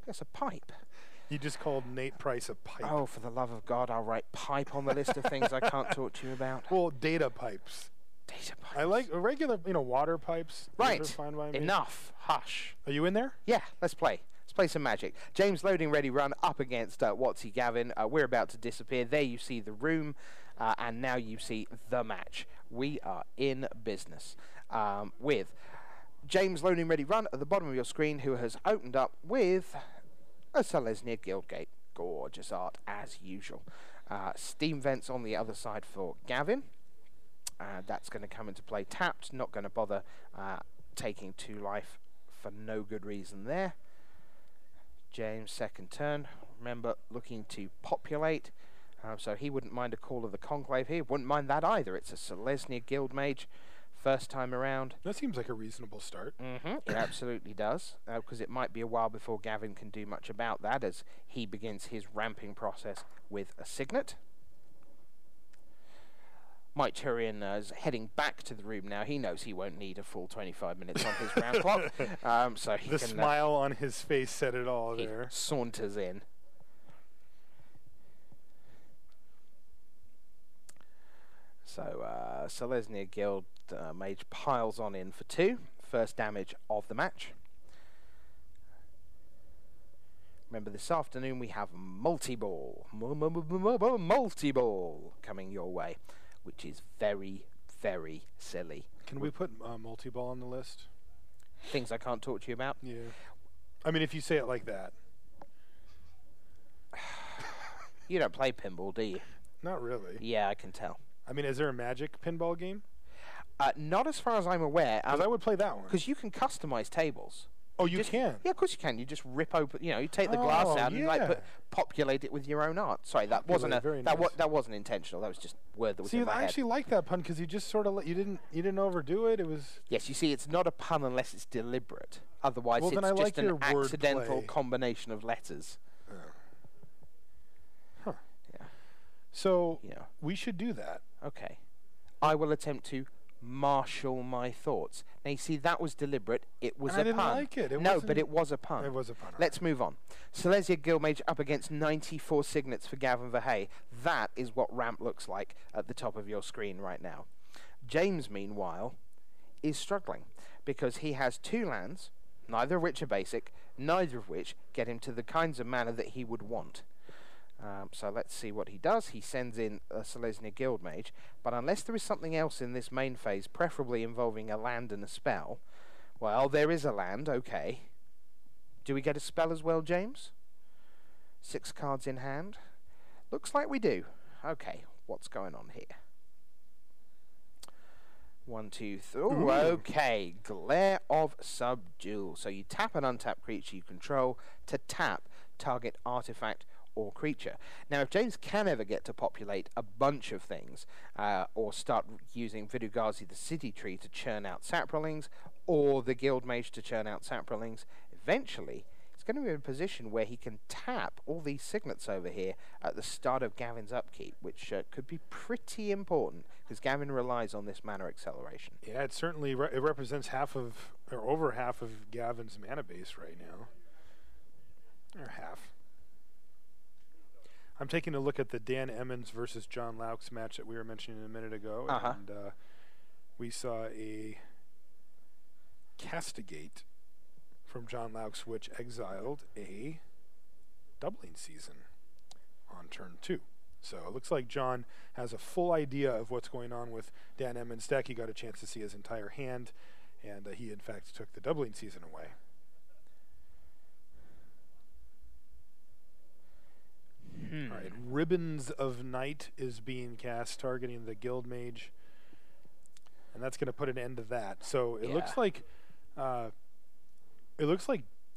That's a pipe. You just called Nate Price a pipe. Oh, for the love of God, I'll write pipe on the list of things I can't talk to you about. Well, data pipes. Data pipes. I like regular, water pipes. Right. Those are fine by me. Enough. Hush. Are you in there? Yeah, let's play. Let's play some Magic. James loading ready run up against Watsy Gavin. We're about to disappear. There you see the room, and now you see the match. We are in business with James loading ready run at the bottom of your screen, who has opened up with a Selesnya Guildgate. Gorgeous art as usual. Steam vents on the other side for Gavin. That's going to come into play tapped. Not going to bother taking 2 life for no good reason there. James second turn. Remember, looking to populate. So he wouldn't mind a Call of the Conclave here. Wouldn't mind that either. It's a Selesnya Guildmage. First time around. That seems like a reasonable start. It absolutely does, because it might be a while before Gavin can do much about that as he begins his ramping process with a Signet. Mike Turian is heading back to the room now. He knows he won't need a full 25 minutes on his round clock. So he the can, smile on his face said it all there. Saunters in. So Selesnya Guild Mage piles on in for 2. First damage of the match. Remember, this afternoon we have multi-ball. Multi-ball coming your way, which is very, very silly. Can we put multi-ball on the list? Things I can't talk to you about? Yeah. I mean, if you say it like that. You don't play pinball, do you? Not really. Yeah, I can tell. I mean, is there a Magic pinball game? Not as far as I'm aware. Because I would play that one. Because you can customize tables. Oh, you can? Yeah, of course you can. You just rip open, you take the glass out and populate it with your own art. Sorry, that wasn't that wasn't intentional. That was just a word that was in my head. I actually like that pun because you just sort of you didn't overdo it. It was yes. You see, it's not a pun unless it's deliberate. Otherwise, it's just like an accidental combination of letters. Huh. Yeah. So we should do that. Okay. I will attempt to marshal my thoughts. Now, you see, that was deliberate. It was a pun. I didn't like it. No, but it was a pun. It was a pun. Let's move on. Selesnya Guildmage up against 94 signets for Gavin Verhey. That is what ramp looks like at the top of your screen right now. James, meanwhile, is struggling because he has 2 lands, neither of which are basic, neither of which get him to the kinds of mana that he would want. So let's see what he does. He sends in a Selesnya Guildmage, but unless there is something else in this main phase, preferably involving a land and a spell, well, there is a land, okay. Do we get a spell as well, James? 6 cards in hand? Looks like we do. Okay, what's going on here? 1, 2, 3. Ooh, okay. Glare of Subdual. So you tap an untapped creature you control to tap target artifact or creature. Now, if James can ever get to populate a bunch of things, or start using Vidugazi the City Tree to churn out Saprolings, or the Guildmage to churn out Saprolings, eventually he's going to be in a position where he can tap all these signets over here at the start of Gavin's upkeep, which could be pretty important, because Gavin relies on this mana acceleration. Yeah, it certainly it represents half of, or over half of Gavin's mana base right now. Or half. I'm taking a look at the Dan Emmons versus John Laux match that we were mentioning a minute ago, and we saw a Castigate from John Laux, which exiled a Doubling Season on turn 2. So it looks like John has a full idea of what's going on with Dan Emmons' deck. He got a chance to see his entire hand, and he in fact took the Doubling Season away. All right, Ribbons of Night is being cast, targeting the Guildmage, and that's going to put an end to that. So it looks like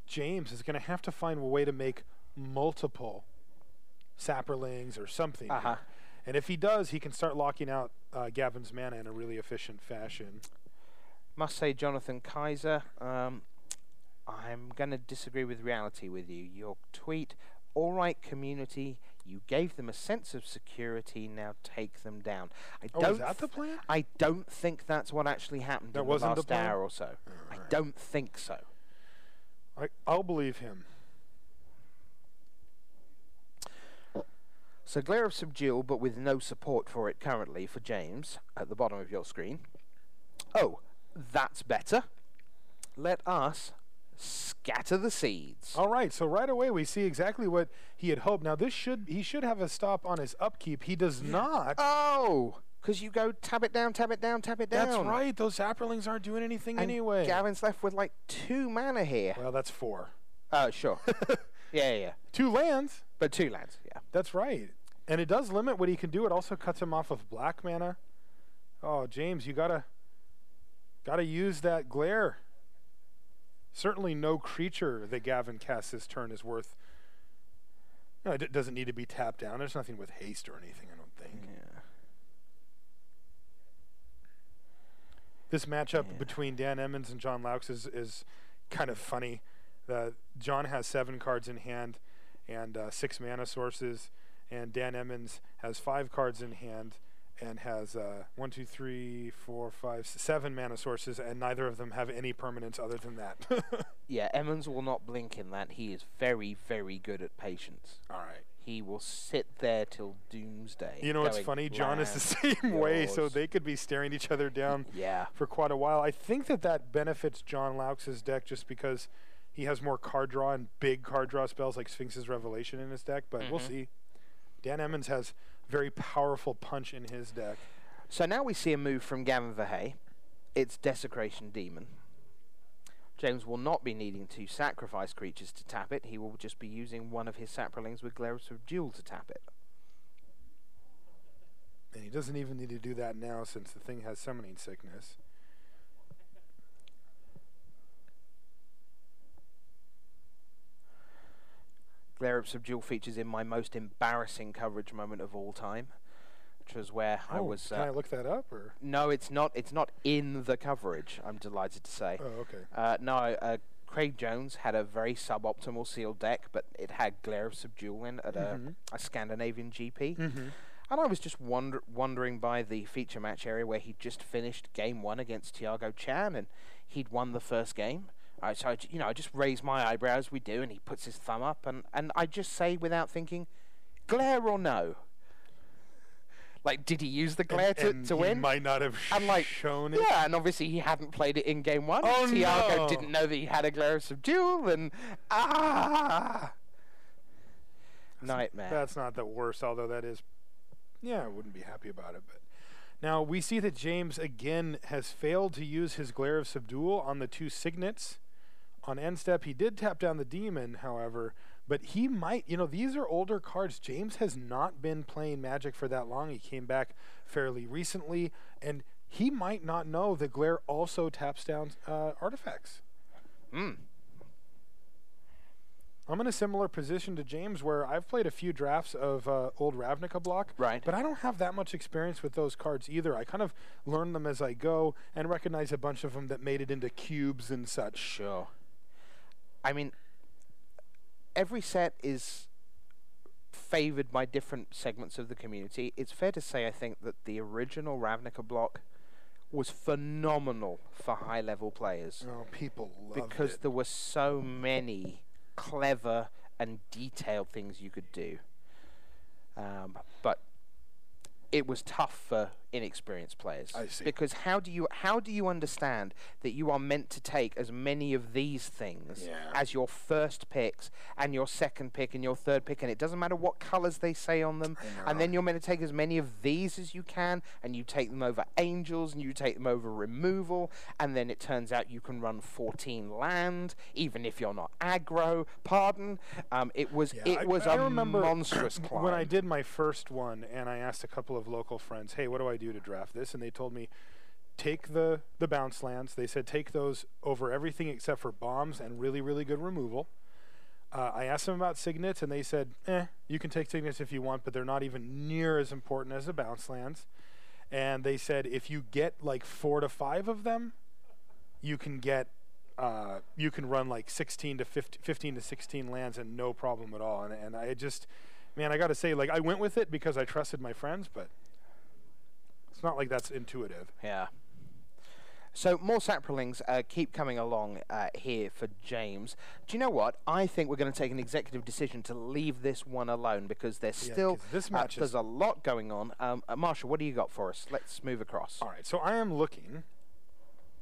James is going to have to find a way to make multiple Saprolings or something. And if he does, he can start locking out Gavin's mana in a really efficient fashion. Must say, Jonathan Kaiser, I'm going to disagree with reality with you. Your tweet, all right, community, you gave them a sense of security, now take them down. Is that the plan? I don't think that's what actually happened in the last hour or so. Right. I don't think so. I'll believe him. So Glare of Subdual, but with no support for it currently for James at the bottom of your screen. Oh, that's better. Let us scatter the seeds. All right, so right away we see exactly what he had hoped. Now he should have a stop on his upkeep. He does not. Oh, because you go tap it down, tap it down, tap it down. That's right. Those Saproings aren't doing anything and anyway. Gavin's left with like 2 mana here. Well, that's 4. Oh, sure. yeah. 2 lands. But 2 lands, yeah. That's right. And it does limit what he can do. It also cuts him off with black mana. Oh, James, you gotta use that glare. Certainly no creature that Gavin casts this turn is worth... No, it doesn't need to be tapped down. There's nothing with haste or anything, I don't think. Yeah. This matchup between Dan Emmons and John Laux is kind of funny. John has 7 cards in hand and 6 mana sources, and Dan Emmons has 5 cards in hand and has 1, 2, 3, 4, 5, 7 mana sources, and neither of them have any permanence other than that. Yeah, Emmons will not blink in that. He is very, very good at patience. All right. He will sit there till doomsday. You know what's funny? John is the same way, so they could be staring each other down for quite a while. I think that benefits John Laux's deck just because he has more card draw and big card draw spells like Sphinx's Revelation in his deck, but we'll see. Dan Emmons has very powerful punch in his deck. So now we see a move from Gavin Verhey. It's Desecration Demon. James will not be needing to sacrifice creatures to tap it. He will just be using one of his Saprolings with Glare of Subdual to tap it. And he doesn't even need to do that now since the thing has Summoning Sickness. Glare of Subdual features in my most embarrassing coverage moment of all time, which was where I was... Can I look that up? Or? No, it's not. It's not in the coverage, I'm delighted to say. Oh, okay. No, Craig Jones had a very suboptimal sealed deck, but it had Glare of Subdual in at a Scandinavian GP. And I was just wandering by the feature match area where he'd just finished game 1 against Tiago Chan, and he'd won the first game. So I just raise my eyebrows, we do, and he puts his thumb up, and I just say without thinking, glare or no? Like, did he use the glare to win? He might not have shown it. Yeah, and obviously he hadn't played it in game 1. Oh, Tiago didn't know that he had a Glare of Subdual, and nightmare. That's not the worst, although that is... Yeah, I wouldn't be happy about it, but... Now, we see that James, again, has failed to use his Glare of Subdual on the 2 Signets. On end step, he did tap down the Demon, however, but he might, these are older cards. James has not been playing Magic for that long. He came back fairly recently, and he might not know that Glare also taps down artifacts. I'm in a similar position to James where I've played a few drafts of old Ravnica block, but I don't have that much experience with those cards either. I kind of learn them as I go and recognize a bunch of them that made it into cubes and such. Sure. I mean, every set is favored by different segments of the community. It's fair to say, I think, that the original Ravnica block was phenomenal for high-level players. Oh, people loved it. Because there were so many clever and detailed things you could do. But it was tough for inexperienced players. I see. Because how do you understand that you are meant to take as many of these things as your first picks and your second pick and your third pick, and it doesn't matter what colors they say on them, and then you're meant to take as many of these as you can, and you take them over angels, and you take them over removal, and then it turns out you can run 14 land, even if you're not aggro. It was a monstrous climb. When I did my first one, and I asked a couple of local friends, hey, what do I do to draft this? And they told me, take the bounce lands. They said take those over everything except for bombs and really, really good removal. I asked them about signets, and they said, you can take signets if you want, but they're not even near as important as the bounce lands. And they said if you get like 4 to 5 of them, you can get you can run like 15 to 16 lands and no problem at all. And I just, man, I got to say, like, I went with it because I trusted my friends, but it's not like that's intuitive. Yeah. So more Saprolings keep coming along here for James. Do you know what? I think we're going to take an executive decision to leave this one alone because there's still 'cause this match there's a lot going on. Marshall, what do you got for us? Let's move across. All right, so I am looking,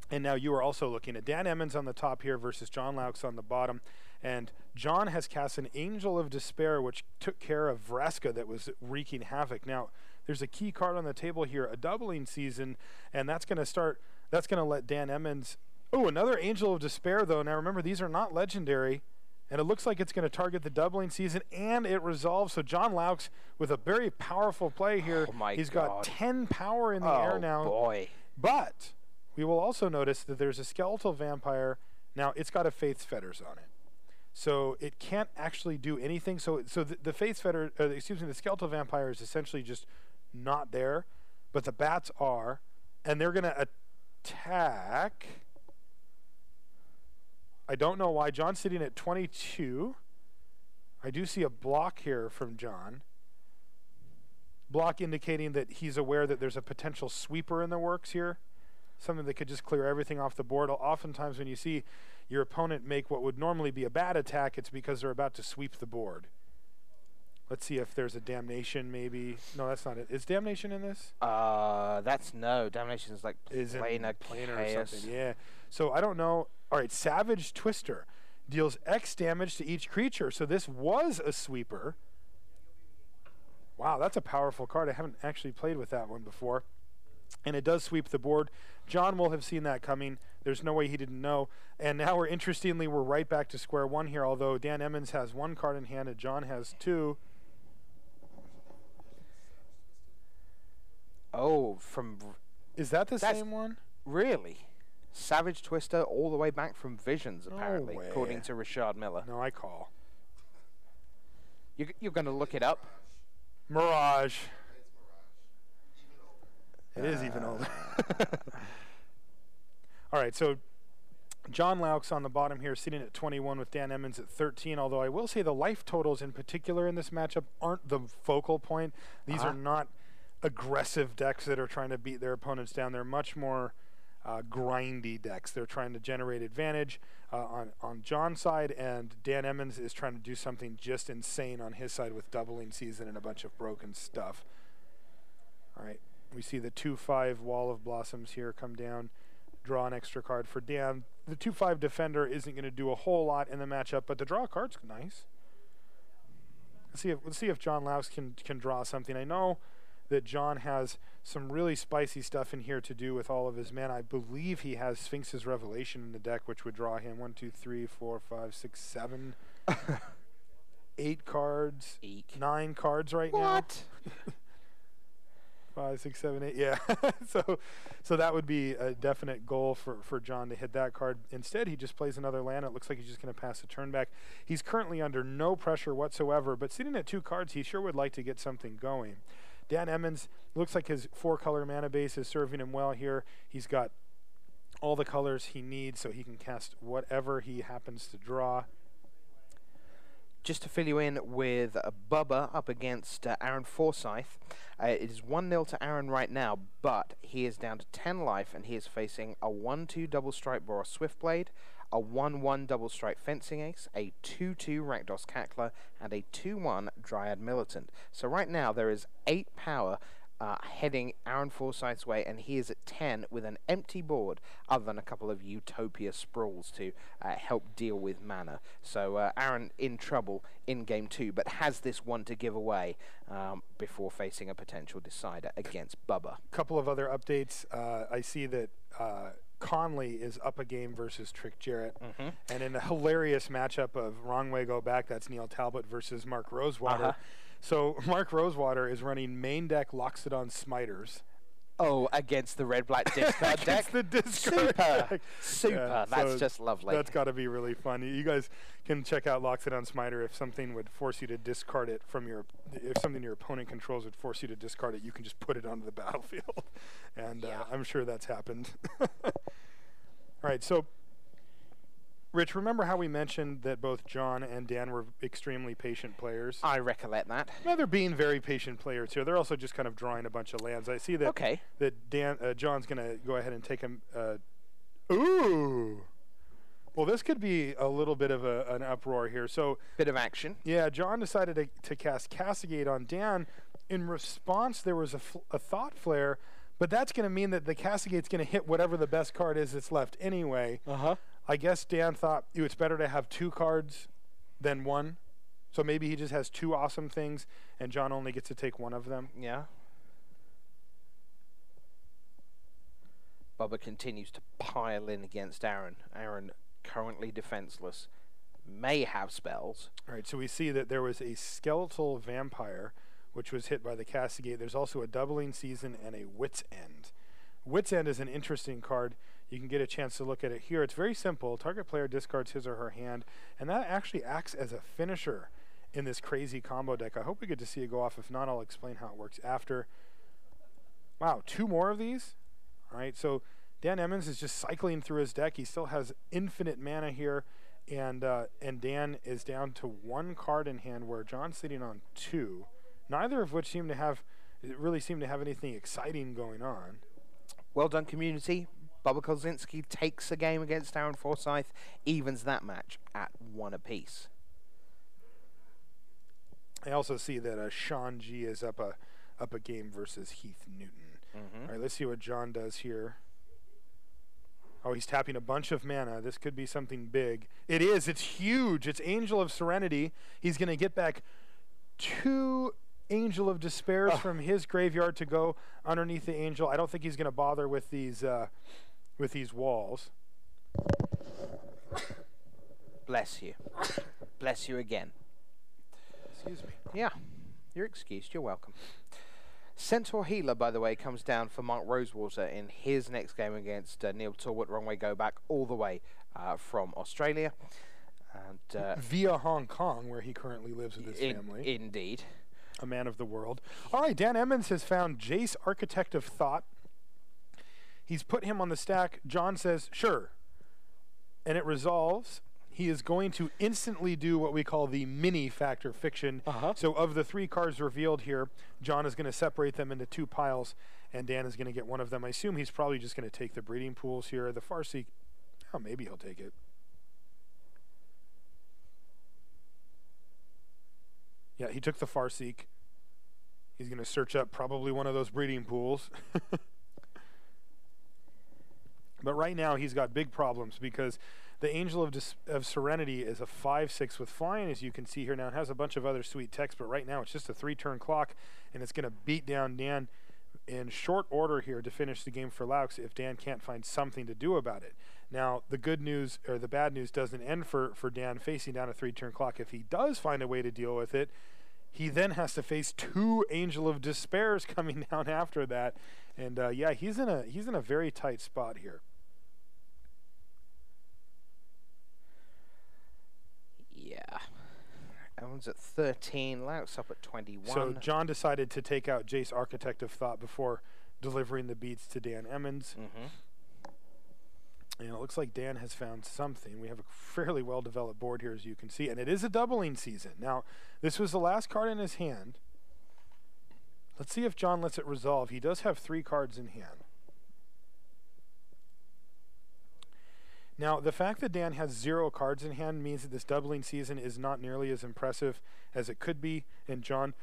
and now you are also looking at Dan Emmons on the top here versus John Laux on the bottom. And John has cast an Angel of Despair, which took care of Vraska that was wreaking havoc. Now, there's a key card on the table here, a doubling season, and that's going to let Dan Emmons... Oh, another Angel of Despair, though. Now, remember, these are not legendary, and it looks like it's going to target the doubling season, and it resolves. So John Laux with a very powerful play here. Oh, my He's God. got 10 power in the air now. Oh, boy. But we will also notice that there's a Skeletal Vampire. Now, it's got a Faith's Fetters on it. So it can't actually do anything. So the Faith's Fetter, the Skeletal Vampire is essentially just not there, but the bats are, and they're going to attack. I don't know why. John's sitting at 22. I do see a block here from John. Block indicating that he's aware that there's a potential sweeper in the works here. Something that could just clear everything off the board. Oftentimes when you see your opponent make what would normally be a bad attack, it's because they're about to sweep the board. Let's see if there's a Damnation maybe. No, that's not it. Is Damnation in this? Damnation is like planar or something. Yeah. So I don't know. All right, Savage Twister deals X damage to each creature. So this was a sweeper. Wow, that's a powerful card. I haven't actually played with that one before. And it does sweep the board. John will have seen that coming. There's no way he didn't know. And now interestingly, we're right back to square one here, although Dan Emmons has one card in hand and John has two. Oh, Is that the same one? Really? Savage Twister all the way back from Visions, apparently, according to Rashad Miller. No, I call. You're going to look it up? Mirage. It is even older. All right, so John Laux on the bottom here, sitting at 21 with Dan Emmons at 13, although I will say the life totals in particular in this matchup aren't the focal point. These are not aggressive decks that are trying to beat their opponents down. They're much more grindy decks. They're trying to generate advantage on John's side, and Dan Emmons is trying to do something just insane on his side with doubling season and a bunch of broken stuff. All right. We see the 2/5 Wall of Blossoms here come down, draw an extra card for Dan. The 2/5 Defender isn't going to do a whole lot in the matchup, but the draw card's nice. Let's see if John Laux can draw something. I know that John has some really spicy stuff in here to do with all of his mana. I believe he has Sphinx's Revelation in the deck, which would draw him 1, 2, 3, 4, 5, 6, 7, 8 cards. Eek. 9 cards right now. What? 5, 6, 7, 8. Yeah. so that would be a definite goal for John to hit that card. Instead, he just plays another land. It looks like he's just going to pass a turn back. He's currently under no pressure whatsoever, but sitting at 2 cards, he sure would like to get something going. Dan Emmons looks like his 4-color mana base is serving him well here. He's got all the colors he needs, so he can cast whatever he happens to draw. Just to fill you in with Bubba up against Aaron Forsyth. It is 1-0 to Aaron right now, but he is down to 10 life, and he is facing a 1/2 double strike Boros Swiftblade, a 1/1 double strike Fencing Ace, a 2/2 Rakdos Cackler, and a 2/1 Dryad Militant. So right now there is 8 power heading Aaron Forsyth's way, and he is at 10 with an empty board other than a couple of Utopia Sprawls to help deal with mana. So Aaron in trouble in game 2, but has this one to give away before facing a potential decider against Bubba. Couple of other updates. I see that Conley is up a game versus Trick Jarrett. And in a hilarious matchup of Wrong Way Go Back, that's Neil Talbot versus Mark Rosewater. So Mark Rosewater is running main deck Loxodon Smiters. Oh, against the red-black discard deck? The discard deck. Super. Yeah, That's so just lovely. That's got to be really fun. You guys can check out Loxodon Smiter. If something would force you to discard it from your, if something your opponent controls would force you to discard it, you can just put it onto the battlefield. And I'm sure that's happened. All right, so Rich, remember how we mentioned that both John and Dan were extremely patient players? I recollect that. Yeah, they're being very patient players here. They're also just kind of drawing a bunch of lands. I see that that John's going to go ahead and take Ooh. Well, this could be a little bit of an uproar here. So, Bit of action. yeah, John decided to cast Castigate on Dan. In response, there was a Thought Flare, but that's going to mean that the Castigate's going to hit whatever the best card is that's left anyway. I guess Dan thought it's better to have 2 cards than 1. So maybe he just has 2 awesome things, and John only gets to take 1 of them. Yeah. Bubba continues to pile in against Aaron. Aaron, currently defenseless, may have spells. All right, so we see that there was a Skeletal Vampire, which was hit by the Castigate. There's also a Doubling Season and a Wit's End. Wit's End is an interesting card. You can get a chance to look at it here. It's very simple. Target player discards his or her hand, and that actually acts as a finisher in this crazy combo deck. I hope we get to see it go off. If not, I'll explain how it works after. Wow, 2 more of these? All right, so Dan Emmons is just cycling through his deck. He still has infinite mana here, and Dan is down to 1 card in hand, where John's sitting on 2. Neither of which really seem to have anything exciting going on. Well done, community. Bubba Kozinski takes a game against Aaron Forsyth, evens that match at 1 apiece. I also see that Sean G is up a game versus Heath Newton. All right, let's see what John does here. Oh, he's tapping a bunch of mana. This could be something big. It is. It's huge. It's Angel of Serenity. He's going to get back 2 Angel of Despairs from his graveyard to go underneath the Angel. I don't think he's going to bother with these walls. Bless you. Bless you again. Excuse me. Yeah, you're excused. You're welcome. Centaur Healer, by the way, comes down for Mark Rosewater in his next game against Neil Talbot. Wrong way, go back all the way from Australia. And via Hong Kong, where he currently lives with his family. Indeed. A man of the world. All right, Dan Emmons has found Jace, Architect of Thought. He's put him on the stack. John says, sure. And it resolves. He is going to instantly do what we call the mini Factor Fiction. So of the 3 cards revealed here, John is going to separate them into 2 piles, and Dan is going to get 1 of them. I assume he's probably just going to take the Breeding Pools here. The Farseek, oh, maybe he'll take it. Yeah, he took the Farseek. He's going to search up probably one of those Breeding Pools. But right now he's got big problems because the Angel of Serenity is a 5/6 with flying, as you can see here now. It has a bunch of other sweet text, but right now it's just a 3-turn clock, and it's going to beat down Dan in short order here to finish the game for Laux if Dan can't find something to do about it. Now, the good news, or the bad news, doesn't end for Dan facing down a 3-turn clock. If he does find a way to deal with it, he then has to face 2 Angel of Despairs coming down after that. And yeah, he's in a very tight spot here. Yeah. Everyone's at 13. Laux up at 21. So John decided to take out Jace, Architect of Thought, before delivering the beats to Dan Emmons. And it looks like Dan has found something. We have a fairly well-developed board here, as you can see, and it is a Doubling Season. Now, this was the last card in his hand. Let's see if John lets it resolve. He does have 3 cards in hand. Now, the fact that Dan has 0 cards in hand means that this Doubling Season is not nearly as impressive as it could be, and John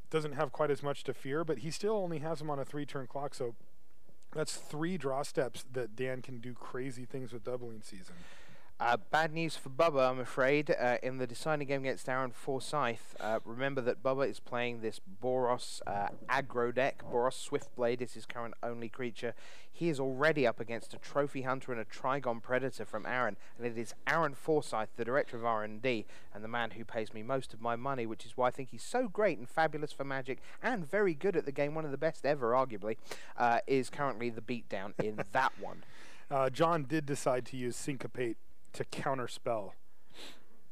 doesn't have quite as much to fear, but he still only has him on a 3-turn clock, so that's 3 draw steps that Dan can do crazy things with Doubling Season. Bad news for Bubba, I'm afraid. In the deciding game against Aaron Forsyth, remember that Bubba is playing this Boros aggro deck. Boros Swiftblade is his current only creature. He is already up against a Trophy Hunter and a Trigon Predator from Aaron, and it is Aaron Forsyth, the director of R&D, and the man who pays me most of my money, which is why I think he's so great and fabulous for Magic and very good at the game, one of the best ever, arguably, is currently the beatdown in that one. John did decide to use Syncopate to counterspell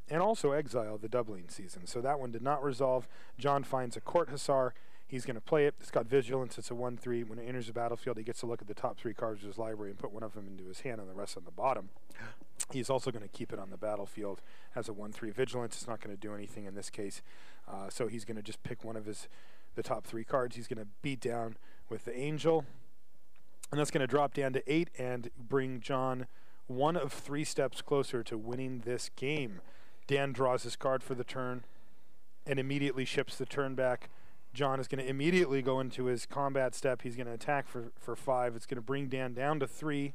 and also exile the Doubling Season. So that one did not resolve. John finds a Court Hussar. He's going to play it. It's got Vigilance. It's a 1/3. When it enters the battlefield, he gets to look at the top 3 cards of his library and put 1 of them into his hand and the rest on the bottom. He's also going to keep it on the battlefield as a 1/3 Vigilance. It's not going to do anything in this case. So he's going to just pick one of the top 3 cards. He's going to beat down with the Angel. And that's going to drop Dan to 8 and bring John one of 3 steps closer to winning this game. Dan draws his card for the turn and immediately ships the turn back. John is going to immediately go into his combat step. He's going to attack for 5. It's going to bring Dan down to 3,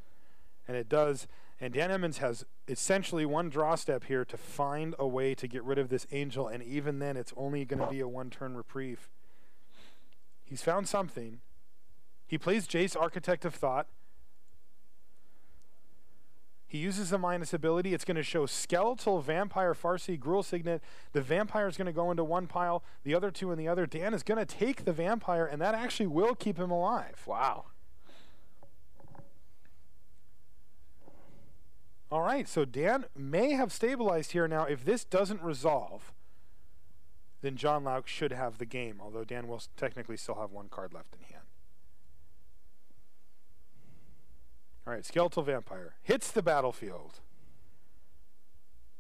and it does. And Dan Emmons has essentially one draw step here to find a way to get rid of this angel, and even then it's only going to be a 1-turn reprieve. He's found something. He plays Jace, Architect of Thought. He uses the minus ability. It's going to show Skeletal, Vampire, Farsi, Gruul Signet. The Vampire is going to go into one pile, the other 2 in the other. Dan is going to take the Vampire, and that actually will keep him alive. Wow. All right, so Dan may have stabilized here. Now, if this doesn't resolve, then John Laux should have the game, although Dan will technically still have 1 card left in hand. All right, Skeletal Vampire hits the battlefield.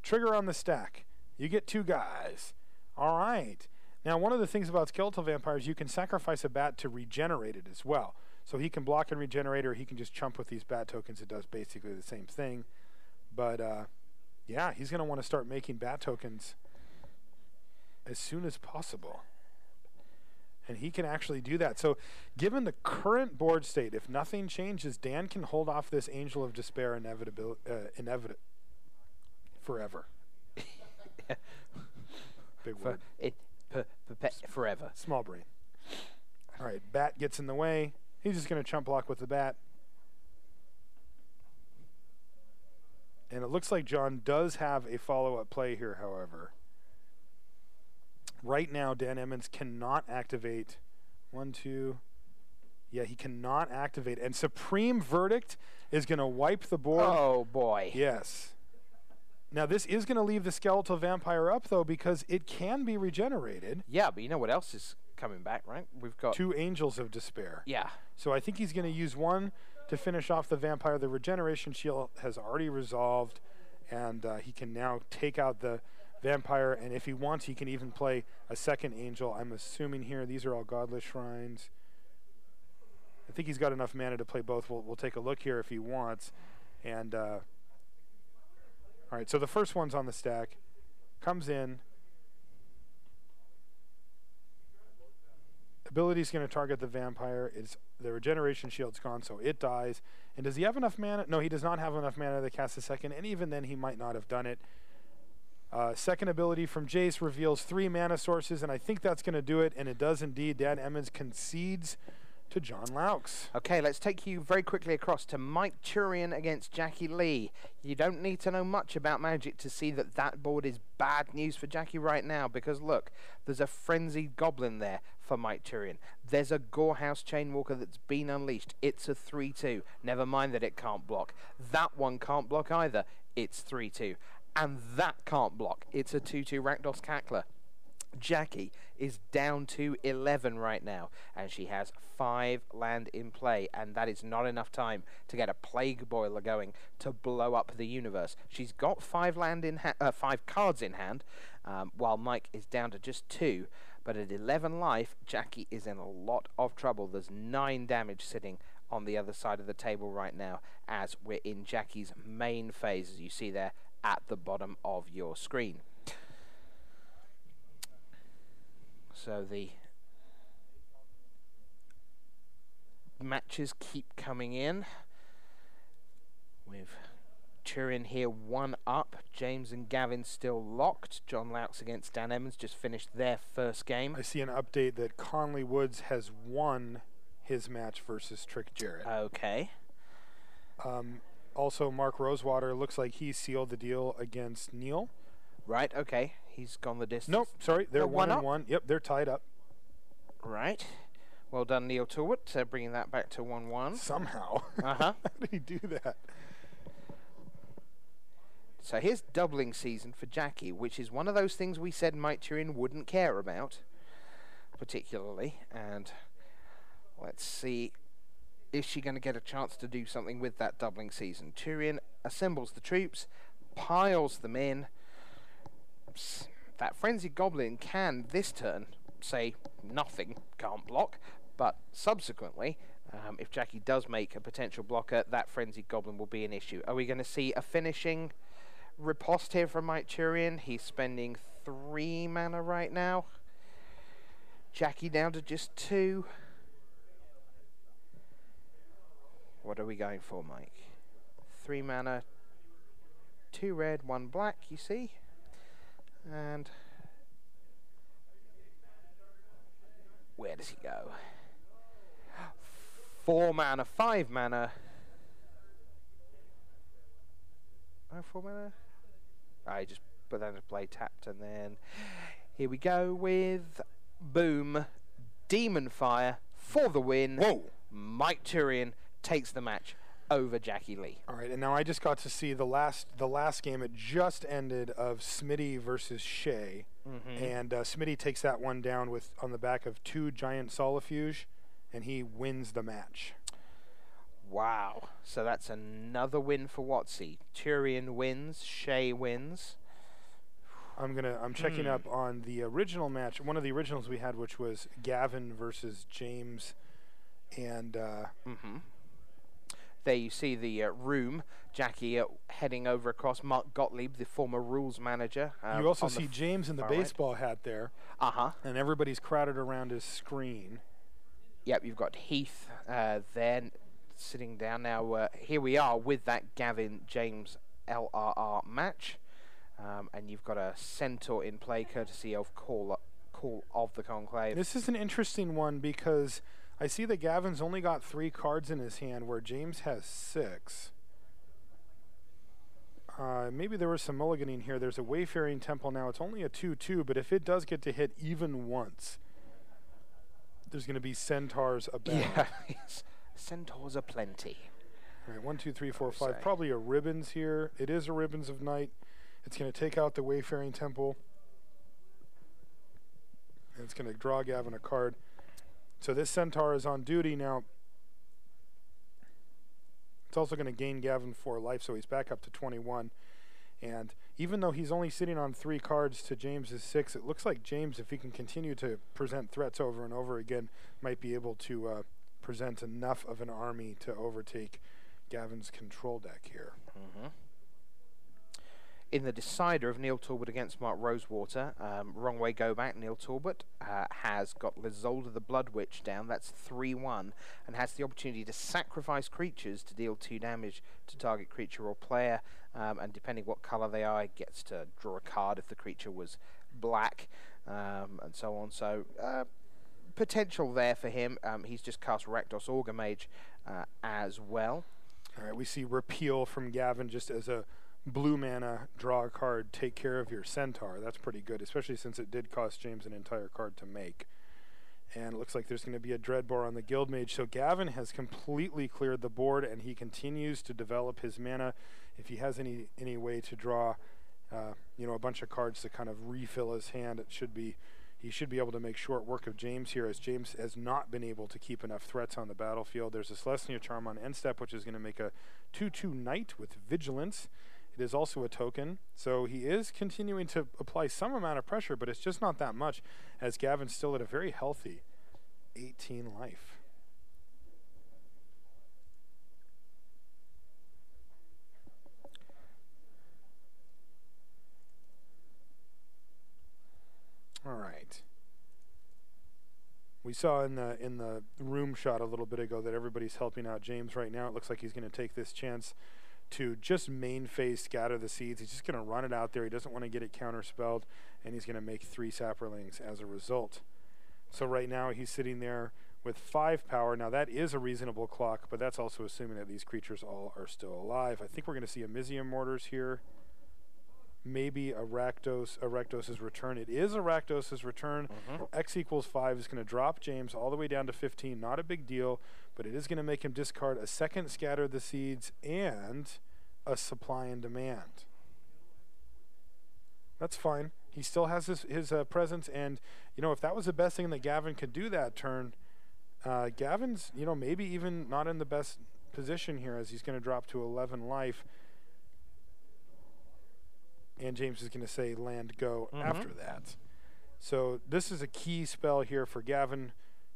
Trigger on the stack. You get 2 guys. All right. Now, one of the things about Skeletal Vampire is you can sacrifice a bat to regenerate it as well. So he can block and regenerate, or he can just chump with these bat tokens. It does basically the same thing. But, yeah, he's going to want to start making bat tokens as soon as possible. And he can actually do that. So given the current board state, if nothing changes, Dan can hold off this Angel of Despair forever. Big word. Forever. Small brain. All right, bat gets in the way. He's just going to chump block with the bat. And it looks like John does have a follow-up play here, however. Right now, Dan Emmons cannot activate 1, 2. Yeah, he cannot activate. And Supreme Verdict is going to wipe the board. Oh, boy. Yes. Now, this is going to leave the Skeletal Vampire up, though, because it can be regenerated. Yeah, but you know what else is coming back, right? We've got 2 Angels of Despair. Yeah. So I think he's going to use 1 to finish off the Vampire. The regeneration shield has already resolved, and he can now take out the Vampire, and if he wants, he can even play a 2nd Angel. I'm assuming here these are all Godless Shrines. I think he's got enough mana to play both. We'll take a look here if he wants. And all right, so the first one's on the stack. Comes in. Ability's going to target the Vampire. The regeneration shield's gone, so it dies. And does he have enough mana? No, he does not have enough mana to cast a 2nd, and even then he might not have done it. 2nd ability from Jace reveals 3 mana sources, and I think that's going to do it, and it does indeed. Dan Emmons concedes to John Laux. Okay, let's take you very quickly across to Mike Turian against Jackie Lee. You don't need to know much about Magic to see that that board is bad news for Jackie right now, because look, there's a Frenzied Goblin there for Mike Turian. There's a Gorehouse Chainwalker that's been unleashed. It's a 3-2. Never mind that it can't block. That one can't block either. It's 3-2. And that can't block. It's a 2-2 Rakdos Cackler. Jackie is down to 11 right now, and she has 5 land in play, and that is not enough time to get a Plague Boiler going to blow up the universe. She's got 5 cards in hand, while Mike is down to just 2. But at 11 life, Jackie is in a lot of trouble. There's 9 damage sitting on the other side of the table right now, as we're in Jackie's main phase, as you see there at the bottom of your screen. So the matches keep coming in. With Turin here 1 up. James and Gavin still locked. John Laux against Dan Emmons just finished their first game. I see an update that Conley Woods has won his match versus Trick Jarrett. Okay. Also, Mark Rosewater looks like he sealed the deal against Neil. Right, okay. He's gone the distance. Nope, sorry. They're 1-1. Yep, they're tied up. Right. Well done, Neil Tillwood, bringing that back to 1-1. Somehow. Uh-huh. How did he do that? So here's doubling season for Jackie, which is one of those things we said Mike Turin wouldn't care about, particularly. And let's see, is she going to get a chance to do something with that doubling season? Turin assembles the troops, piles them in. That Frenzied Goblin can, this turn, say nothing, can't block, but subsequently If Jackie does make a potential blocker, that Frenzied Goblin will be an issue. Are we going to see a finishing riposte here from Mike Turian? He's spending 3 mana right now. Jackie down to just 2. What are we going for, Mike? 3 mana, 2 red, 1 black, you see? And where does he go? 4 mana, 5 mana. Oh, 4 mana? I just put that into play, tapped, and then here we go with boom, Demon Fire for the win. Whoa! Mike Turian takes the match over Jackie Lee. All right, and now I just got to see the last game. It just ended of Smitty versus Shea, and Smitty takes that one down with on the back of 2 giant Solifuge, and he wins the match. Wow! So that's another win for Watsy. Turian wins, Shea wins. I'm checking up on the original match, one of the originals we had, which was Gavin versus James, and there you see the room. Jackie heading over across Mark Gottlieb, the former rules manager. You also see James in the baseball hat there. And everybody's crowded around his screen. Yep, you've got Heath there sitting down. Now, here we are with that Gavin-James LRR match. And you've got a Centaur in play, courtesy of Call of the Conclave. This is an interesting one because I see that Gavin's only got 3 cards in his hand, where James has 6. Maybe there was some mulliganing here. There's a Wayfaring Temple now. It's only a 2/2, but if it does get to hit even once, there's going to be Centaurs abound. Yeah, Centaurs are plenty. All right, 1, 2, 3, 4, 5. Probably a Ribbons here. It is a Ribbons of Night. It's going to take out the Wayfaring Temple. And it's going to draw Gavin a card. So this Centaur is on duty now. It's also going to gain Gavin 4 life, so he's back up to 21. And even though he's only sitting on 3 cards to James's 6, it looks like James, if he can continue to present threats over and over again, might be able to present enough of an army to overtake Gavin's control deck here. In the decider of Neil Talbot against Mark Rosewater, wrong way go back, Neil Talbot has got Lizolda the Blood Witch down. That's 3/1, and has the opportunity to sacrifice creatures to deal 2 damage to target creature or player, and depending what color they are, it gets to draw a card if the creature was black, and so on. So potential there for him. He's just cast Rakdos Orgmage as well. All right, we see Repeal from Gavin just as a blue mana, draw a card, take care of your Centaur. That's pretty good, especially since it did cost James an entire card to make. And it looks like there's going to be a Dreadbore on the Guildmage. So Gavin has completely cleared the board, and he continues to develop his mana. If he has any way to draw, a bunch of cards to kind of refill his hand, he should be able to make short work of James here, as James has not been able to keep enough threats on the battlefield. There's a Celestia Charm on end step, which is going to make a 2/2 Knight with Vigilance. It is also a token, so he is continuing to apply some amount of pressure, but it's just not that much, as Gavin's still at a very healthy 18 life. All right. We saw in the room shot a little bit ago that everybody's helping out James right now. It looks like he's going to take this chance to just main phase Scatter the Seeds. He's just going to run it out there. He doesn't want to get it counterspelled, and he's going to make 3 Saprolings as a result. So right now he's sitting there with 5 power. Now that is a reasonable clock, but that's also assuming that these creatures all are still alive. I think we're going to see a Amizium Mortars here. Maybe a Rakdos' return. It is a Rakdos' return. X equals 5 is going to drop James all the way down to 15. Not a big deal, but it is going to make him discard a second Scatter the Seeds and a Supply and Demand. That's fine. He still has his presence, and if that was the best thing that Gavin could do that turn, Gavin's maybe even not in the best position here, as he's going to drop to 11 life. And James is going to say land go after that. So this is a key spell here for Gavin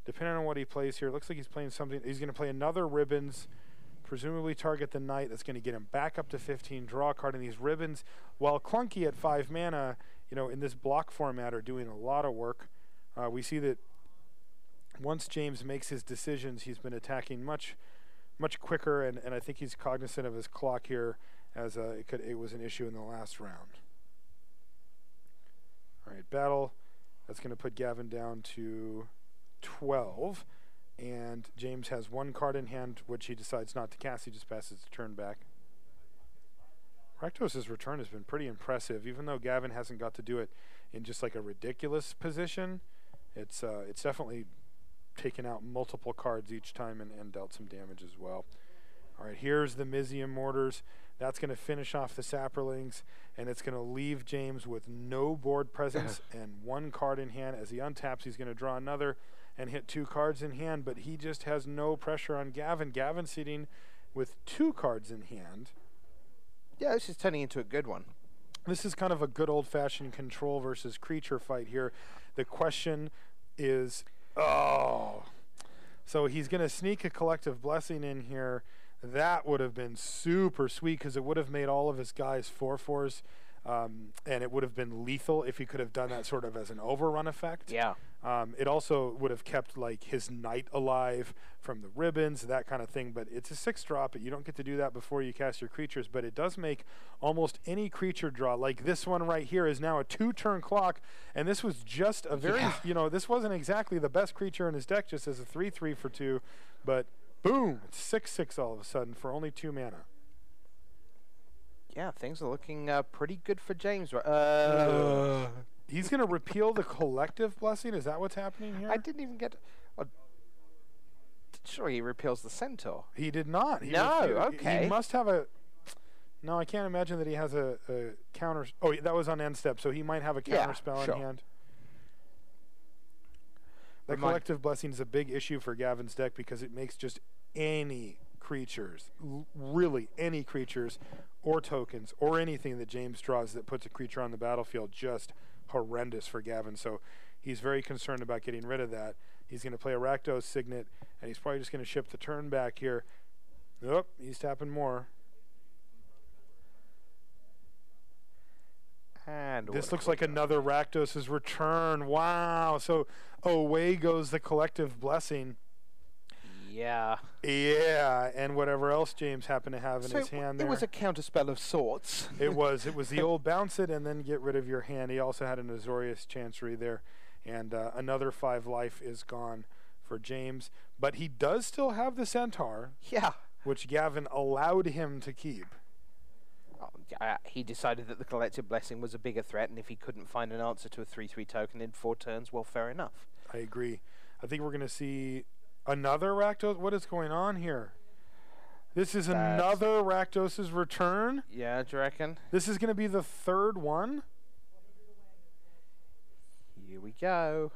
Depending on what he plays here, it looks like he's playing something. He's going to play another Ribbons, presumably target the Knight. That's going to get him back up to 15, draw a card. And these Ribbons, while clunky at 5 mana, in this block format are doing a lot of work. We see that once James makes his decisions, he's been attacking much quicker, and I think he's cognizant of his clock here, as it was an issue in the last round. All right, battle. That's going to put Gavin down to 12, and James has 1 card in hand, which he decides not to cast. He just passes the turn back. Rakdos' return has been pretty impressive, even though Gavin hasn't got to do it in just like a ridiculous position. It's definitely taken out multiple cards each time and dealt some damage as well. All right, here's the Mizium Mortars. That's going to finish off the Saprolings, and it's going to leave James with no board presence and 1 card in hand. As he untaps, he's going to draw another and hit 2 cards in hand, but he just has no pressure on Gavin. Gavin sitting with 2 cards in hand. Yeah, this is turning into a good one. This is kind of a good old-fashioned control versus creature fight here. The question is, so he's going to sneak a Collective Blessing in here. That would have been super sweet because it would have made all of his guys 4/4s, and it would have been lethal if he could have done that sort of as an overrun effect. Yeah. It also would have kept like his Knight alive from the Ribbons, that kind of thing. But it's a 6-drop. You don't get to do that before you cast your creatures, but it does make almost any creature draw. Like this one right here is now a 2-turn clock, and this was just a very, this wasn't exactly the best creature in his deck, just as a 3/3 for 2, but boom, it's 6/6 all of a sudden for only 2 mana. Yeah, things are looking pretty good for James. He's going to repeal the Collective Blessing? Is that what's happening here? I didn't even get... Sure, he repeals the Centaur. He did not. Okay. He must have a... No, I can't imagine that he has a counter... Oh, that was on end step, so he might have a counter spell in hand. The Collective Blessing is a big issue for Gavin's deck because it makes just any creatures, really any creatures or tokens or anything that James draws that puts a creature on the battlefield just horrendous for Gavin. So he's very concerned about getting rid of that. He's going to play a Rakdos Signet, and he's probably just going to ship the turn back here. Nope, he's tapping more. And this looks like another Rakdos' return. Wow. So away goes the Collective Blessing. Yeah. Yeah, and whatever else James happened to have in his hand there. It was a counterspell of sorts. It was the old bounce it and then get rid of your hand. He also had an Azorius Chancery there. And another 5 life is gone for James. But he does still have the Centaur. Yeah. Which Gavin allowed him to keep. He decided that the Collective Blessing was a bigger threat, and if he couldn't find an answer to a 3/3 token in 4 turns, well, fair enough. I agree. I think we're going to see another Rakdos. What is going on here? This is another Rakdos' return? Yeah, do you reckon? This is going to be the 3rd one? Here we go.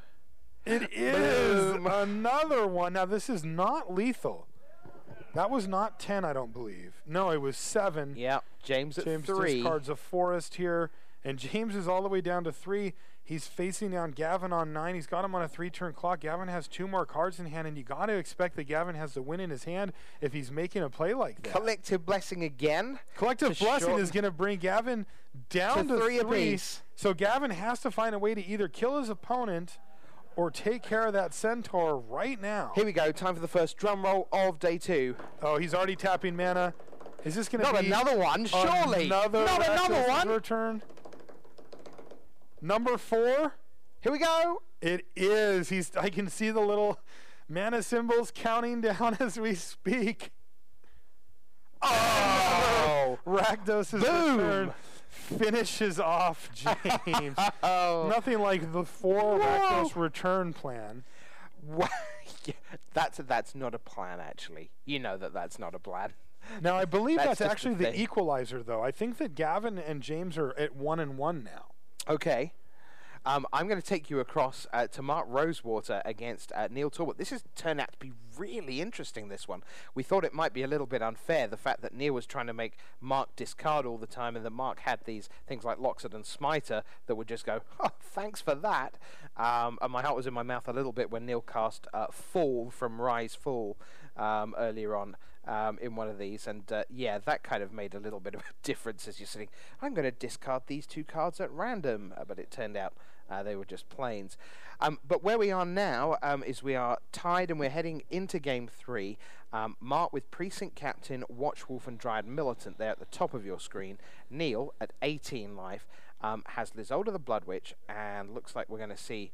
It is another one. Now, this is not lethal. That was not 10, I don't believe. No, it was 7. Yeah, James at 3. Discards a forest here, and James is all the way down to 3. He's facing down Gavin on 9. He's got him on a 3-turn clock. Gavin has 2 more cards in hand, and you got to expect that Gavin has the win in his hand if he's making a play like that. Collective Blessing again. Collective Blessing is going to bring Gavin down to 3 apiece. So Gavin has to find a way to either kill his opponent or take care of that Centaur right now. Here we go. Time for the first drum roll of day 2. Oh, he's already tapping mana. Is this going to be... Not another one, surely. Not another one. Return. Number 4. Here we go. It is. I can see the little mana symbols counting down as we speak. Oh! Rakdos' return finishes off James. Nothing like the 4 Rakdos return plan. Yeah, that's not a plan, actually. You know that's not a plan. Now, I believe that's actually the equalizer, though. I think that Gavin and James are at 1-1 now. Okay. I'm going to take you across to Mark Rosewater against Neil Talbot. This has turned out to be really interesting, this one. We thought it might be a little bit unfair, the fact that Neil was trying to make Mark discard all the time, and that Mark had these things like Loxodon and Smiter that would just go, oh, thanks for that. And my heart was in my mouth a little bit when Neil cast Fall from Rise Fall earlier on. In one of these, and yeah, that kind of made a little bit of a difference as you're sitting. I'm going to discard these two cards at random, but it turned out they were just planes. But where we are now is we are tied, and we're heading into Game 3. Mark with Precinct Captain, Watchwolf, and Dryad Militant there at the top of your screen. Neil at 18 life has Lizolda the Blood Witch, and looks like we're going to see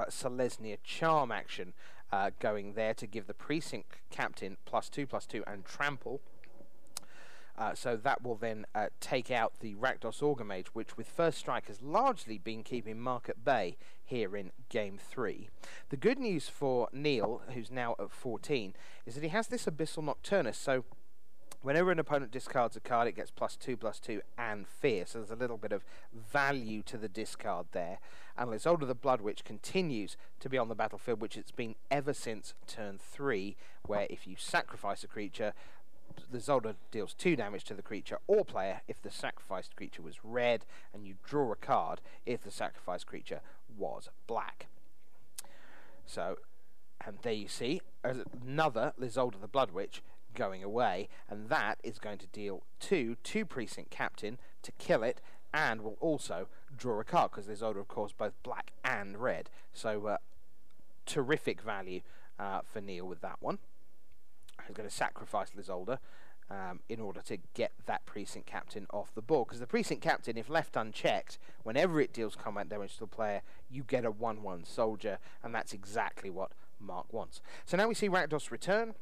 Selesnya Charm action going there to give the Precinct Captain +2/+2 and Trample. So that will then take out the Rakdos Orgmage, which with First Strike has largely been keeping Mark at bay here in Game 3. The good news for Neil, who's now at 14, is that he has this Abyssal Nocturnus, so whenever an opponent discards a card, it gets +2/+2 and Fear, so there's a little bit of value to the discard there. And Lizolda the Blood Witch continues to be on the battlefield, which it's been ever since turn 3, where if you sacrifice a creature, Lizolda deals 2 damage to the creature or player if the sacrificed creature was red, and you draw a card if the sacrificed creature was black. So, and there you see another Lizolda the Blood Witch going away, and that is going to deal 2 to Precinct Captain to kill it, and will also draw a card, because Lizolda, of course, both black and red. So terrific value for Neil with that one. He's going to sacrifice Lizolda in order to get that Precinct Captain off the board, because the Precinct Captain, if left unchecked, whenever it deals combat damage to the player, you get a 1/1 soldier, and that's exactly what Mark wants. So now we see Rakdos return,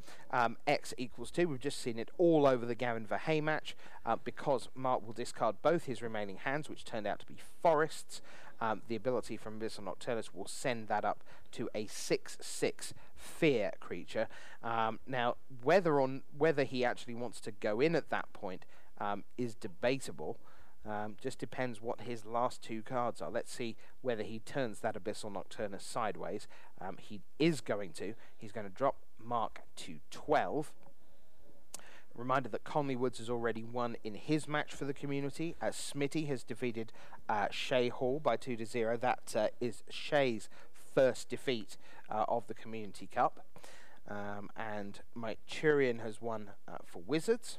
X equals 2. We've just seen it all over the Gavin Verhey match, because Mark will discard both his remaining hands, which turned out to be forests. The ability from Abyssal Nocturnus will send that up to a 6/6 Fear creature. Now, whether he actually wants to go in at that point is debatable. Just depends what his last 2 cards are. Let's see whether he turns that Abyssal Nocturnus sideways. He is going to. He's going to drop Mark to 12. Reminder that Conley Woods has already won in his match for the community. Smitty has defeated Shay Hall by 2-0. That is Shay's first defeat of the Community Cup. And Mike Churian has won for Wizards.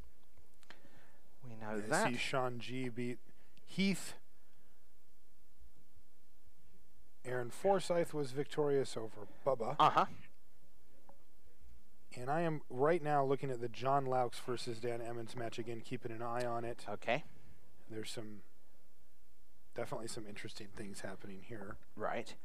We know that. I see Sean G beat Heath. Aaron Forsyth was victorious over Bubba. And I am right now looking at the John Laux versus Dan Emmons match again, keeping an eye on it. Okay. There's definitely some interesting things happening here. Right.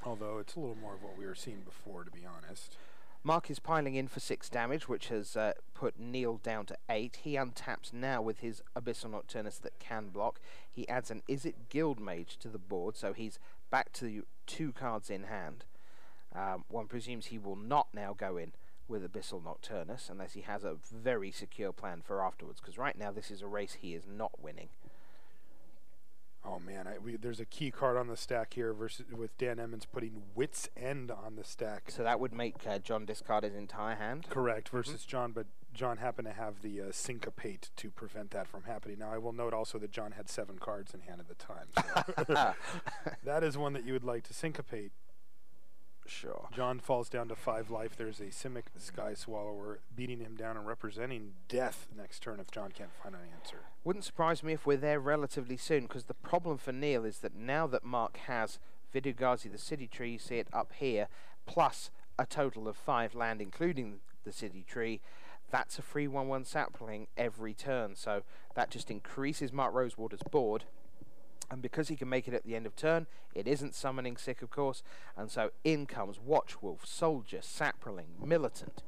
Although it's a little more of what we were seeing before, to be honest. Mark is piling in for 6 damage, which has put Neil down to 8. He untaps now with his Abyssal Nocturnus that can block. He adds an Izzet Guildmage to the board, so he's back to 2 cards in hand. One presumes he will not now go in with Abyssal Nocturnus, unless he has a very secure plan for afterwards, because right now this is a race he is not winning. Oh man, there's a key card on the stack here with Dan Emmons putting Wit's End on the stack. So that would make John discard his entire hand? Correct, versus John, but John happened to have the Syncopate to prevent that from happening. Now I will note also that John had 7 cards in hand at the time. So that is one that you would like to Syncopate. Sure. John falls down to 5 life. There's a Simic Sky Swallower beating him down and representing death next turn if John can't find an answer. Wouldn't surprise me if we're there relatively soon, because the problem for Neil is that now that Mark has Vidugazi, the City Tree, you see it up here, plus a total of 5 land, including the City Tree, that's a free 1/1 sapling every turn. So that just increases Mark Rosewater's board. And because he can make it at the end of turn, it isn't summoning sick, of course, and so in comes Watchwolf, Soldier, Saproling, Militant.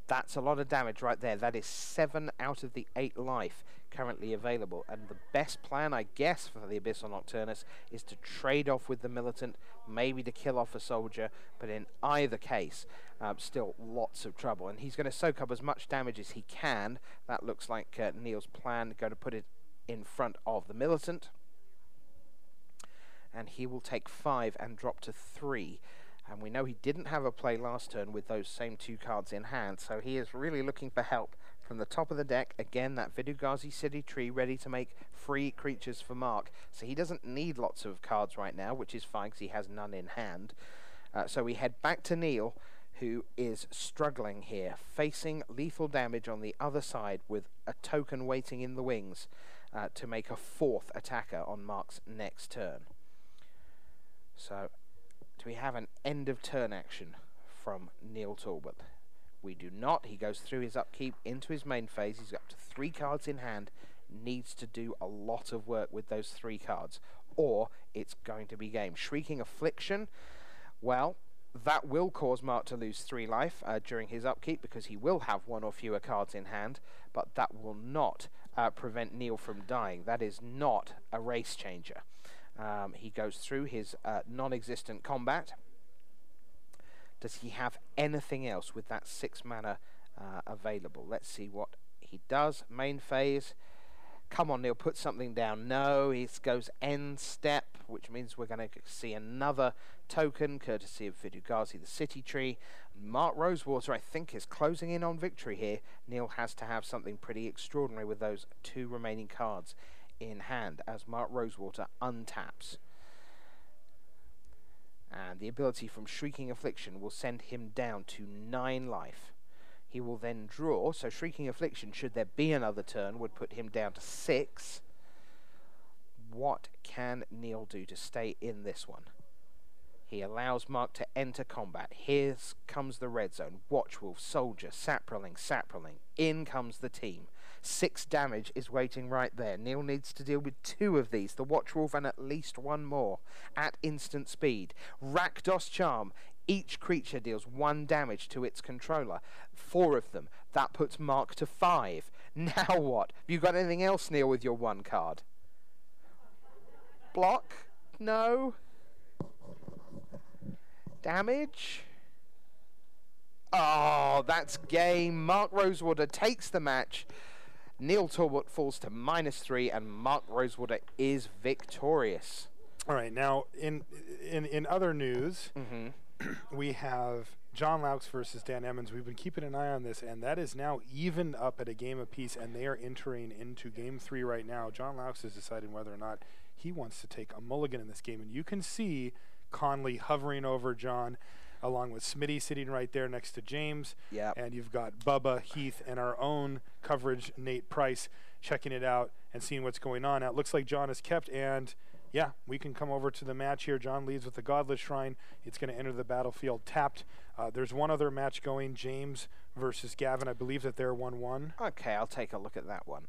That's a lot of damage right there. That is 7 out of the 8 life currently available, and the best plan, I guess, for the Abyssal Nocturnus is to trade off with the Militant, maybe to kill off a Soldier, but in either case, still lots of trouble, and he's going to soak up as much damage as he can. That looks like Neil's plan, going to put it in front of the Militant. and he will take 5 and drop to 3. And we know he didn't have a play last turn with those same 2 cards in hand, so he is really looking for help from the top of the deck. Again, that Vidugazi City Tree ready to make free creatures for Mark. So he doesn't need lots of cards right now, which is fine because he has none in hand. So we head back to Neil, who is struggling here, facing lethal damage on the other side with a token waiting in the wings to make a 4th attacker on Mark's next turn. So, do we have an end of turn action from Neil Talbot? We do not. He goes through his upkeep into his main phase. He's got up to 3 cards in hand. Needs to do a lot of work with those 3 cards, or it's going to be game. Shrieking Affliction, well, that will cause Mark to lose 3 life during his upkeep because he will have 1 or fewer cards in hand, but that will not prevent Neil from dying. That is not a race changer. He goes through his non-existent combat. Does he have anything else with that 6 mana available? Let's see what he does. Main phase. Come on, Neil, put something down. No, he goes end step, which means we're going to see another token, courtesy of Vidugazi, the City Tree. Mark Rosewater, I think, is closing in on victory here. Neil has to have something pretty extraordinary with those 2 remaining cards in hand as Mark Rosewater untaps. And the ability from Shrieking Affliction will send him down to 9 life. He will then draw, so Shrieking Affliction, should there be another turn, would put him down to 6. What can Neil do to stay in this one? He allows Mark to enter combat. Here comes the red zone. Watchwolf, Soldier, Saproling. In comes the team. 6 damage is waiting right there. Neil needs to deal with 2 of these, the Watchwolf and at least 1 more, at instant speed. Rakdos Charm. Each creature deals 1 damage to its controller. 4 of them. That puts Mark to 5. Now what? Have you got anything else, Neil, with your 1 card? Block? No. Damage? Oh, that's game. Mark Rosewater takes the match. Neil Talbot falls to -3, and Mark Rosewater is victorious. All right, now in other news, we have John Laux versus Dan Emmons. We've been keeping an eye on this, and that is now even up at a game apiece, and they are entering into game 3 right now. John Laux is deciding whether or not he wants to take a mulligan in this game, and you can see Conley hovering over John, along with Smitty sitting right there next to James. Yep. And you've got Bubba, Heath, and our own coverage, Nate Price, checking it out and seeing what's going on. Now, it looks like John is kept, and yeah, we can come over to the match here. John leads with the Godless Shrine. It's going to enter the battlefield tapped. There's one other match going, James versus Gavin. I believe that they're 1-1. Okay, I'll take a look at that one.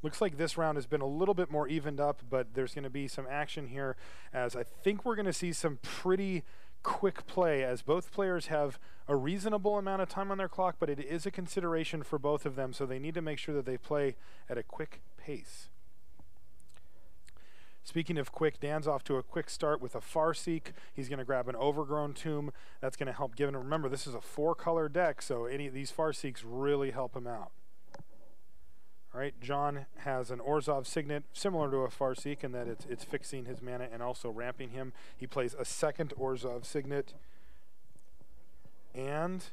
Looks like this round has been a little bit more evened up, but there's going to be some action here, as I think we're going to see some pretty quick play, as both players have a reasonable amount of time on their clock, but it is a consideration for both of them, so they need to make sure that they play at a quick pace. Speaking of quick, Dan's off to a quick start with a Farseek. He's going to grab an Overgrown Tomb. That's going to help give him. Remember, this is a 4-color deck, so any of these Farseeks really help him out. All right, John has an Orzhov Signet, similar to a Farseek in that it's fixing his mana and also ramping him. He plays a second Orzhov Signet and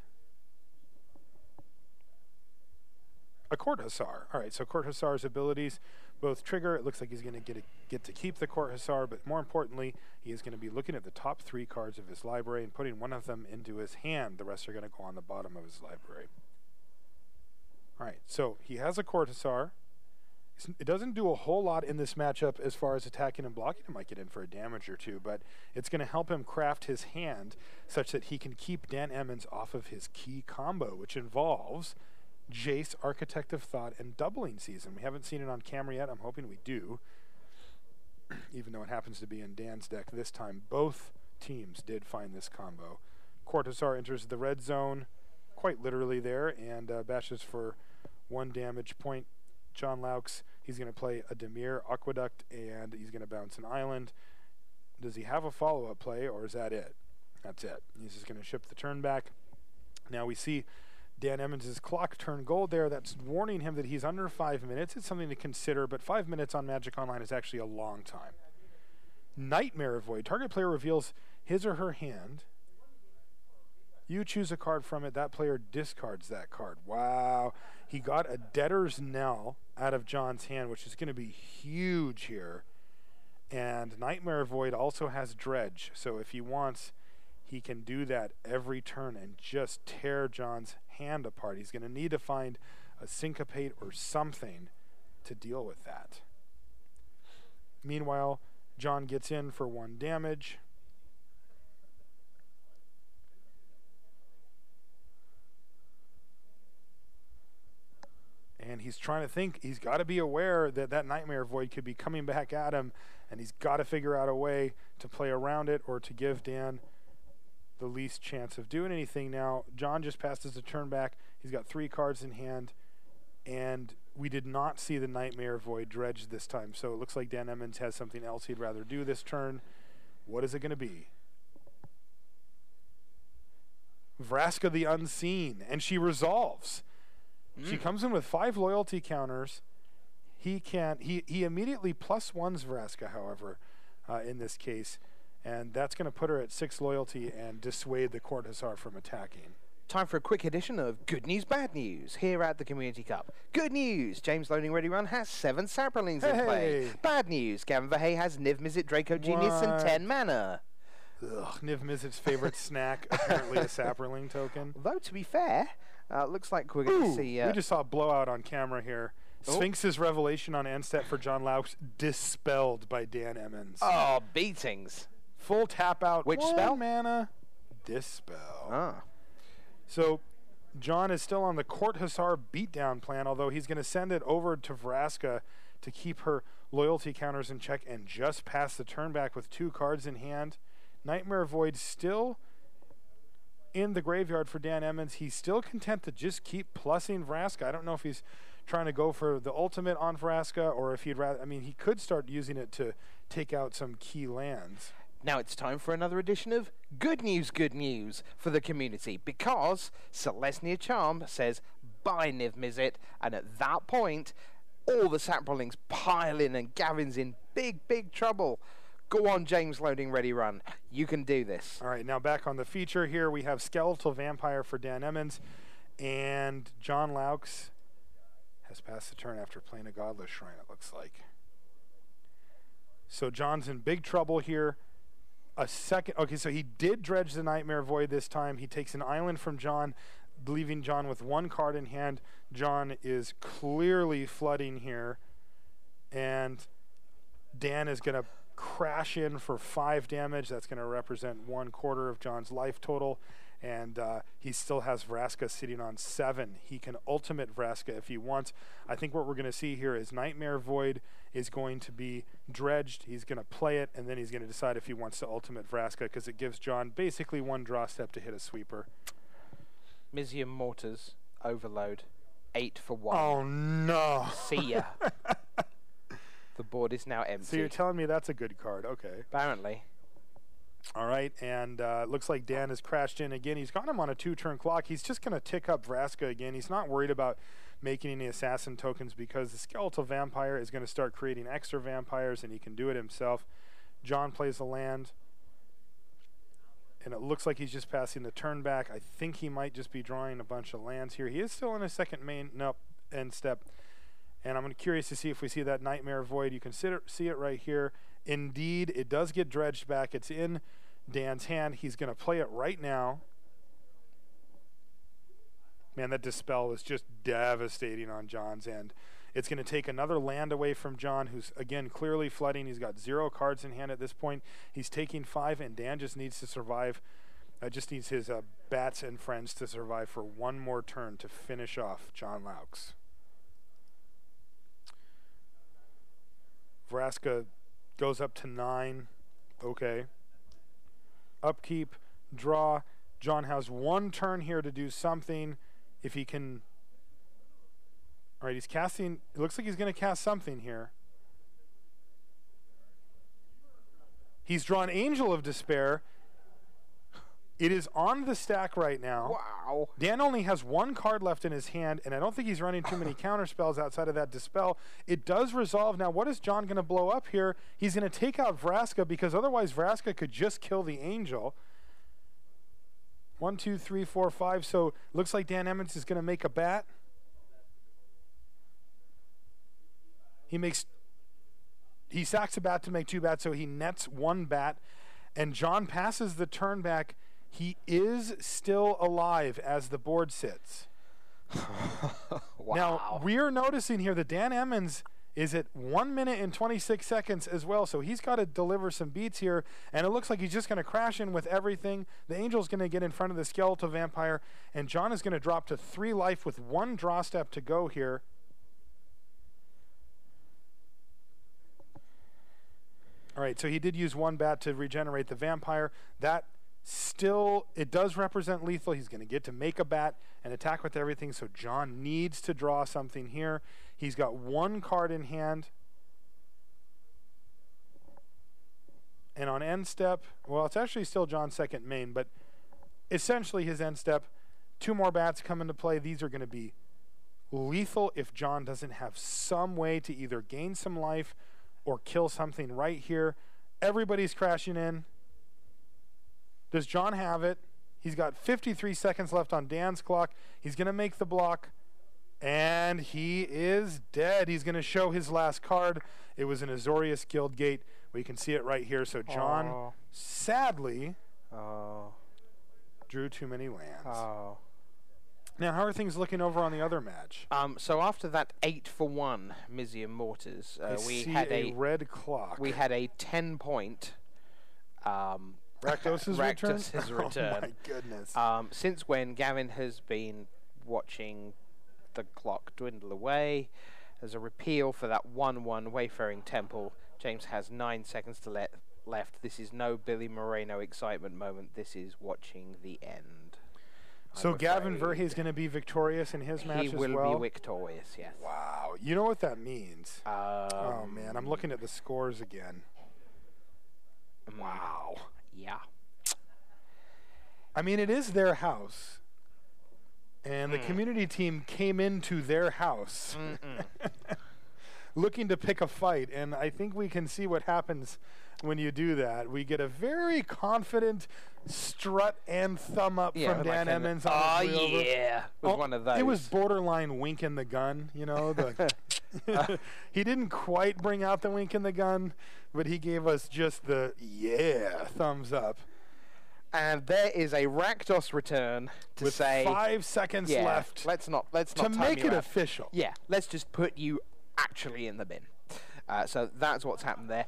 a Court Hussar. All right, so Court Hussar's abilities both trigger. It looks like he's going to get to keep the Court Hussar, but more importantly, he is going to be looking at the top 3 cards of his library and putting one of them into his hand. The rest are going to go on the bottom of his library. All right, so he has a Court Hussar. It doesn't do a whole lot in this matchup as far as attacking and blocking. It might get in for a damage or 2, but it's going to help him craft his hand such that he can keep Dan Emmons off of his key combo, which involves Jace, Architect of Thought, and Doubling Season. We haven't seen it on camera yet. I'm hoping we do, even though it happens to be in Dan's deck this time. Both teams did find this combo. Court Hussar enters the red zone, quite literally there, and bashes for 1 damage point. John Laux, he's going to play a Dimir Aqueduct, and he's going to bounce an island. Does he have a follow-up play, or is that it? That's it. He's just going to ship the turn back. Now we see Dan Emmons' clock turned gold there. That's warning him that he's under 5 minutes. It's something to consider, but 5 minutes on Magic Online is actually a long time. Nightmare Void. Target player reveals his or her hand. You choose a card from it. That player discards that card. Wow. He got a Debtor's Knell out of John's hand, which is going to be huge here. And Nightmare Void also has Dredge. So if he wants, he can do that every turn and just tear John's hand apart. He's going to need to find a Syncopate or something to deal with that. Meanwhile, John gets in for 1 damage. And he's trying to think. He's got to be aware that that Nightmare Void could be coming back at him, and he's got to figure out a way to play around it or to give Dan the least chance of doing anything. Now, John just passes a turn back. He's got 3 cards in hand, and we did not see the Nightmare Void dredge this time, so it looks like Dan Emmons has something else he'd rather do this turn. What is it going to be? Vraska the Unseen, and she resolves. She comes in with 5 loyalty counters. He immediately +1s Vraska, however, in this case, and that's going to put her at 6 loyalty and dissuade the Court Hussar from attacking. Time for a quick edition of Good News, Bad News here at the Community Cup. Good news, James Loading Ready Run has 7 Saprolings in play. Bad news, Gavin Verhey has Niv Mizzet, Draco Genius, and 10 mana. Ugh, Niv Mizzet's favorite snack, apparently a Saproling token. Though, to be fair, looks like we're going to see... we just saw a blowout on camera here. Sphinx's revelation on end step for John Laux dispelled by Dan Emmons. Oh, beatings. Full tap out. Which 1 spell? mana. Dispel. Ah. So John is still on the Court Hussar beatdown plan, although he's going to send it over to Vraska to keep her loyalty counters in check and just pass the turn back with 2 cards in hand. Nightmare Void still in the graveyard for Dan Emmons. He's still content to just keep plussing Vraska. I don't know if he's trying to go for the ultimate on Vraska or if he'd rather... I mean, he could start using it to take out some key lands. Now it's time for another edition of good news for the community, because Celestia Charm says buy Niv Mizzet, and at that point, all the Saprolings pile in and Gavin's in big trouble. Go on, James Loading Ready Run. You can do this. All right, now back on the feature here, we have Skeletal Vampire for Dan Emmons, and John Laux has passed the turn after playing a Godless Shrine, it looks like. So John's in big trouble here. Okay, so he did dredge the Nightmare Void this time. He takes an island from John, leaving John with 1 card in hand. John is clearly flooding here, and Dan is going to crash in for 5 damage. That's going to represent 1/4 of John's life total, and he still has Vraska sitting on 7. He can ultimate Vraska if he wants. I think what we're going to see here is Nightmare Void is going to be dredged. He's going to play it, and then he's going to decide if he wants to ultimate Vraska, because it gives John basically 1 draw step to hit a sweeper. Mizium Mortars, Overload, 8 for 1. Oh, no. See ya. The board is now empty. So you're telling me that's a good card. Okay. Apparently. All right, and looks like Dan has crashed in again. He's got him on a 2-turn clock. He's just going to tick up Vraska again. He's not worried about making any assassin tokens because the Skeletal Vampire is going to start creating extra vampires, and he can do it himself. John plays a land, and it looks like he's just passing the turn back. I think he might just be drawing a bunch of lands here. He is still in his second end step, and I'm curious to see if we see that Nightmare Void. You can see it right here. Indeed, it does get dredged back. It's in Dan's hand. He's going to play it right now. Man, that Dispel is just devastating on John's end. It's going to take another land away from John, who's, again, clearly flooding. He's got 0 cards in hand at this point. He's taking 5, and Dan just needs to survive. Just needs his bats and friends to survive for 1 more turn to finish off John Laux. Vraska goes up to 9. Okay. Upkeep, draw. John has 1 turn here to do something. If he can... All right, he's casting... It looks like he's going to cast something here. He's drawn Angel of Despair. It is on the stack right now. Wow. Dan only has one card left in his hand, and I don't think he's running too many counter spells outside of that Dispel. It does resolve. Now, what is John going to blow up here? He's going to take out Vraska, because otherwise Vraska could just kill the Angel. 1, 2, 3, 4, 5. So looks like Dan Emmons is going to make a bat. He sacks a bat to make 2 bats, so he nets 1 bat. And John passes the turn back. He is still alive as the board sits. Wow. Now, we're noticing here that Dan Emmons is at 1 minute and 26 seconds as well, so he's got to deliver some beats here, and it looks like he's just going to crash in with everything. The Angel's going to get in front of the Skeletal Vampire, and John is going to drop to 3 life with 1 draw step to go here. All right, so he did use 1 bat to regenerate the Vampire. That still, it does represent lethal. He's going to get to make a bat and attack with everything, so John needs to draw something here. He's got 1 card in hand. And on end step, well, it's actually still John's second main, but essentially his end step, 2 more bats come into play. These are going to be lethal if John doesn't have some way to either gain some life or kill something right here. Everybody's crashing in. Does John have it? He's got 53 seconds left on Dan's clock. He's going to make the block, and he is dead. He's going to show his last card. It was an Azorius Guildgate. We can see it right here. So John, sadly, drew too many lands. Now, how are things looking over on the other match? So after that 8-for-1 Mizium Mortars, we see had a red clock. We had a 10-point Rakdos' return? return. Oh my goodness. Since when Gavin has been watching the clock dwindle away. There's a repeal for that 1-1 Wayfaring Temple. James has 9 seconds to left. This is no Billy Moreno excitement moment. This is watching the end. So Gavin Verhey is going to be victorious in his match as well? He will be victorious, yes. Wow. You know what that means? Oh, man. I'm looking at the scores again. Wow. Yeah. I mean, it is their house. And the community team came into their house looking to pick a fight. And I think we can see what happens when you do that. We get a very confident strut and thumb up from Dan Emmons. Oh, yeah. It was one of those. It was borderline wink in the gun, you know. He didn't quite bring out the wink in the gun, but he gave us just the, thumbs up. And there is a Rakdos return to with say 5 seconds left. Let's not to make it official. Yeah, let's just put you actually in the bin. So that's what's happened there.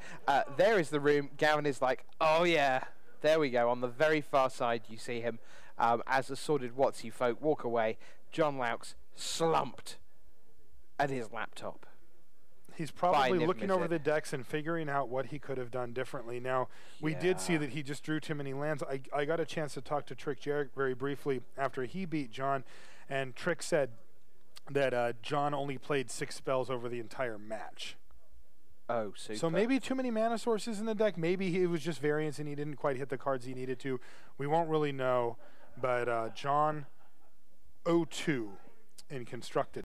There is the room. Gavin is like, oh yeah, there we go. On the very far side, you see him as the sordid Watsy folk walk away. John Laux slumped at his laptop. He's probably looking over the decks and figuring out what he could have done differently. Now, we did see that he just drew too many lands. I got a chance to talk to Trick Jarrett very briefly after he beat John, and Trick said that John only played 6 spells over the entire match. Oh, super. So maybe too many mana sources in the deck. Maybe it was just variance and he didn't quite hit the cards he needed to. We won't really know. But John 0-2 in constructed.